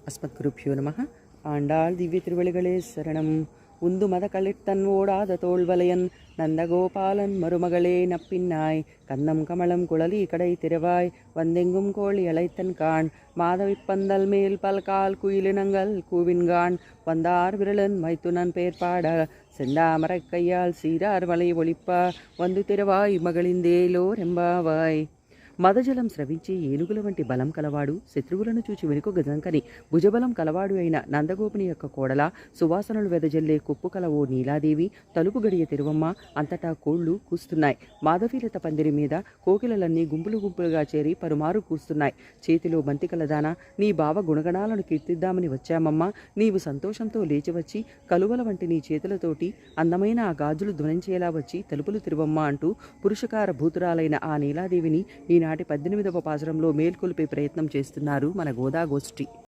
அஸ்மத்குருப்யோ நமः. ஆண்டாள் திவ்ய திருவழிகளே சரணம். உந்து மத களித்தன் ஓடாத தோல்வலையன் நந்தகோபாலன் மருமகளே நப்பின்னாய் கந்தம் கமலம் குழலி கடை திறவாய் வந்தெங்கும் கோழி அழைத்தன் கான் மாதவிப்பந்தல் மேல் பல்கால் குயிலினங்கள் கூவின்கான் வந்தார் விரலன் மைத்துனன் பேர்பாட செந்தாமரை கையால் சீரார் வலை ஒளிப்பா வந்து திறவாய் మగళిందేలోర్ ఎంబావాయ్. మదజలం స్రవించి ఏనుగుల వంటి బలం కలవాడు, శత్రువులను చూచి వెనుక గజంకని భుజబలం కలవాడు అయిన నందగోపుని యొక్క కోడల, సువాసనలు వెదజల్లే కుప్పు కల ఓ నీలాదేవి, తలుపు గడియ తెరువమ్మ. అంతటా కోళ్లు కూస్తున్నాయి. మాధవీలత పందిరి మీద కోకిలలన్నీ గుంపులు గుంపులుగా చేరి పరుమారు కూస్తున్నాయి. చేతిలో బంతి కలదానా, నీ బావ గుణగణాలను కీర్తిద్దామని వచ్చామమ్మా. నీవు సంతోషంతో లేచివచ్చి కలువల వంటి నీ చేతులతోటి అందమైన ఆ గాజులు ధ్వనించేలా వచ్చి తలుపులు తెరువమ్మ అంటూ పురుషకార భూతురాలైన ఆ నీలాదేవిని ఈనాటి 18వ పాసురంలో మేల్కొల్పే ప్రయత్నం చేస్తున్నారు మన గోదాగోష్ఠి.